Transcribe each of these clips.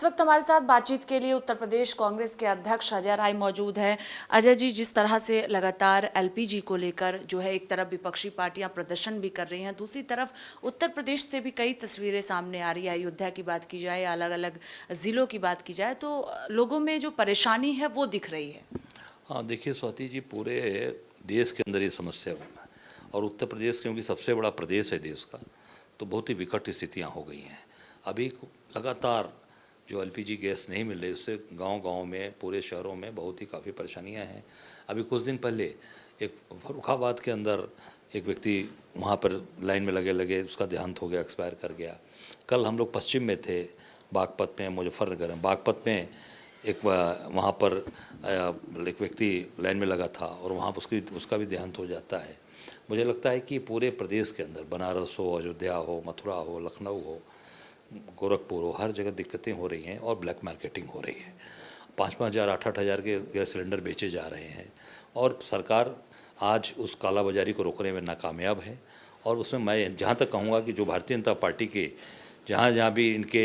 इस वक्त हमारे साथ बातचीत के लिए उत्तर प्रदेश कांग्रेस के अध्यक्ष अजय राय मौजूद हैं। अजय जी, जिस तरह से लगातार एलपीजी को लेकर जो है एक तरफ विपक्षी पार्टियां प्रदर्शन भी कर रही हैं, दूसरी तरफ उत्तर प्रदेश से भी कई तस्वीरें सामने आ रही है। अयोध्या की बात की जाए, अलग अलग ज़िलों की बात की जाए, तो लोगों में जो परेशानी है वो दिख रही है। हाँ, देखिए स्वाति जी, पूरे देश के अंदर ये समस्या है और उत्तर प्रदेश क्योंकि सबसे बड़ा प्रदेश है देश का, तो बहुत ही विकट स्थितियाँ हो गई हैं। अभी लगातार जो एलपीजी गैस नहीं मिल रही, उससे गांव-गांव में, पूरे शहरों में बहुत ही काफ़ी परेशानियां हैं। अभी कुछ दिन पहले एक फर्रुखाबाद के अंदर एक व्यक्ति वहाँ पर लाइन में लगे लगे उसका देहांत हो गया, एक्सपायर कर गया। कल हम लोग पश्चिम में थे, बागपत में, मुजफ्फरनगर में। बागपत में एक वहाँ पर एक व्यक्ति लाइन में लगा था और वहाँ पर उसका भी देहांत हो जाता है। मुझे लगता है कि पूरे प्रदेश के अंदर, बनारस हो, अयोध्या हो, मथुरा हो, लखनऊ हो, गोरखपुर हो, हर जगह दिक्कतें हो रही हैं और ब्लैक मार्केटिंग हो रही है। 5-5 हज़ार, 8-8 हज़ार के गैस सिलेंडर बेचे जा रहे हैं और सरकार आज उस कालाबाजारी को रोकने में नाकामयाब है। और उसमें मैं जहाँ तक कहूँगा कि जो भारतीय जनता पार्टी के जहाँ जहाँ भी इनके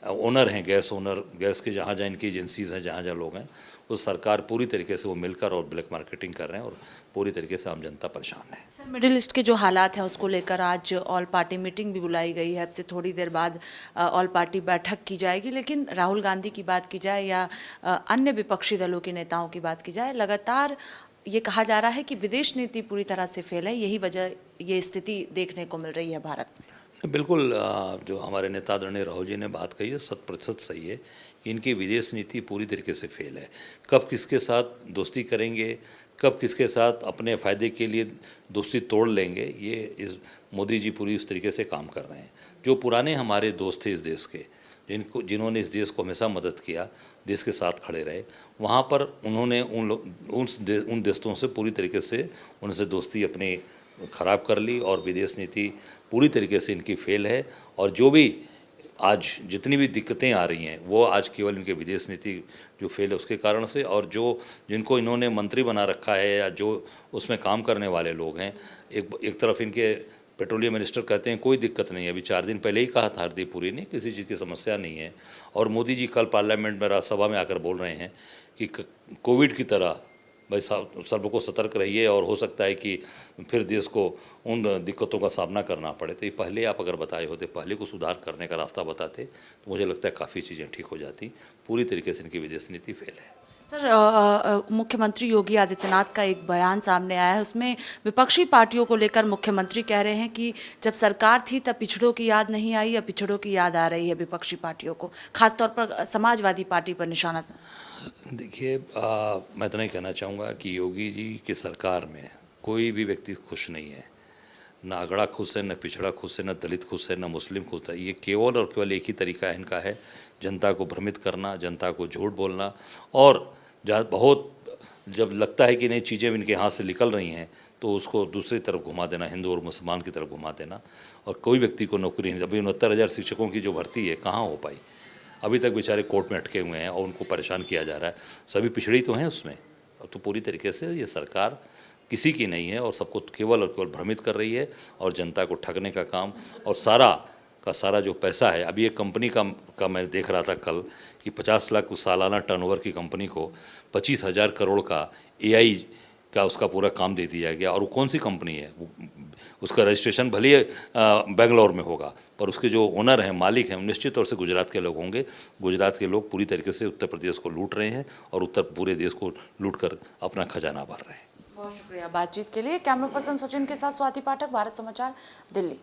ओनर हैं, गैस ओनर, गैस के जहाँ जहाँ इनकी एजेंसीज़ हैं, जहाँ जहाँ लोग हैं, उस सरकार पूरी तरीके से वो मिलकर और ब्लैक मार्केटिंग कर रहे हैं और पूरी तरीके से आम जनता परेशान है। सर, मिडिल ईस्ट के जो हालात हैं उसको लेकर आज ऑल पार्टी मीटिंग भी बुलाई गई है। अब से थोड़ी देर बाद ऑल पार्टी बैठक की जाएगी। लेकिन राहुल गांधी की बात की जाए या अन्य विपक्षी दलों के नेताओं की बात की जाए, लगातार ये कहा जा रहा है कि विदेश नीति पूरी तरह से फेल है। यही वजह ये स्थिति देखने को मिल रही है भारत में। बिल्कुल, जो हमारे नेता आदरणीय राहुल जी ने बात कही है 100% सही है कि इनकी विदेश नीति पूरी तरीके से फेल है। कब किसके साथ दोस्ती करेंगे, कब किसके साथ अपने फ़ायदे के लिए दोस्ती तोड़ लेंगे, ये इस मोदी जी पूरी उस तरीके से काम कर रहे हैं। जो पुराने हमारे दोस्त थे इस देश के, जिन्होंने इस देश को हमेशा मदद किया, देश के साथ खड़े रहे, वहाँ पर उन्होंने उन देशों से पूरी तरीके से उनसे दोस्ती अपनी ख़राब कर ली और विदेश नीति पूरी तरीके से इनकी फेल है। और जो भी आज जितनी भी दिक्कतें आ रही हैं वो आज केवल इनके विदेश नीति जो फेल है उसके कारण से, और जो जिनको इन्होंने मंत्री बना रखा है या जो उसमें काम करने वाले लोग हैं, एक तरफ इनके पेट्रोलियम मिनिस्टर कहते हैं कोई दिक्कत नहीं है। अभी 4 दिन पहले ही कहा था हरदीप पुरी ने, किसी चीज़ की समस्या नहीं है। और मोदी जी कल पार्लियामेंट में राज्यसभा में आकर बोल रहे हैं कि कोविड की तरह भाई सब लोग को सतर्क रहिए और हो सकता है कि फिर देश को उन दिक्कतों का सामना करना पड़े। तो ये पहले आप अगर बताए होते, पहले को सुधार करने का रास्ता बताते, तो मुझे लगता है काफ़ी चीज़ें ठीक हो जाती। पूरी तरीके से इनकी विदेश नीति फेल है। सर, मुख्यमंत्री योगी आदित्यनाथ का एक बयान सामने आया है। उसमें विपक्षी पार्टियों को लेकर मुख्यमंत्री कह रहे हैं कि जब सरकार थी तब पिछड़ों की याद नहीं आई, या पिछड़ों की याद आ रही है विपक्षी पार्टियों को, खासतौर पर समाजवादी पार्टी पर निशाना। देखिए, मैं इतना ही कहना चाहूँगा कि योगी जी की सरकार में कोई भी व्यक्ति खुश नहीं है। ना अगड़ा खुश है, न पिछड़ा खुश है, न दलित खुश है, न मुस्लिम खुश है। ये केवल और केवल एक ही तरीका है इनका है, जनता को भ्रमित करना, जनता को झूठ बोलना। और बहुत जब लगता है कि नई चीज़ें इनके हाथ से निकल रही हैं तो उसको दूसरी तरफ घुमा देना, हिंदू और मुसलमान की तरफ घुमा देना। और कोई व्यक्ति को नौकरी नहीं। अभी 69,000 शिक्षकों की जो भर्ती है कहाँ हो पाई, अभी तक बेचारे कोर्ट में अटके हुए हैं और उनको परेशान किया जा रहा है। सभी पिछड़ी तो हैं उसमें। तो पूरी तरीके से ये सरकार किसी की नहीं है और सबको केवल और केवल भ्रमित कर रही है और जनता को ठगने का काम। और सारा का सारा जो पैसा है, अभी एक कंपनी का मैं देख रहा था कल कि 50 लाख सालाना टर्नओवर की कंपनी को 25,000 करोड़ का एआई का उसका पूरा काम दे दिया गया। और वो कौन सी कंपनी है, उसका रजिस्ट्रेशन भले ही बेंगलोर में होगा, पर उसके जो ओनर हैं, मालिक हैं, निश्चित तौर से गुजरात के लोग होंगे। गुजरात के लोग पूरी तरीके से उत्तर प्रदेश को लूट रहे हैं और पूरे देश को लूट कर अपना खजाना भर रहे हैं। बहुत शुक्रिया बातचीत के लिए। कैमरा पर्सन सचिन के साथ स्वाति पाठक, भारत समाचार, दिल्ली।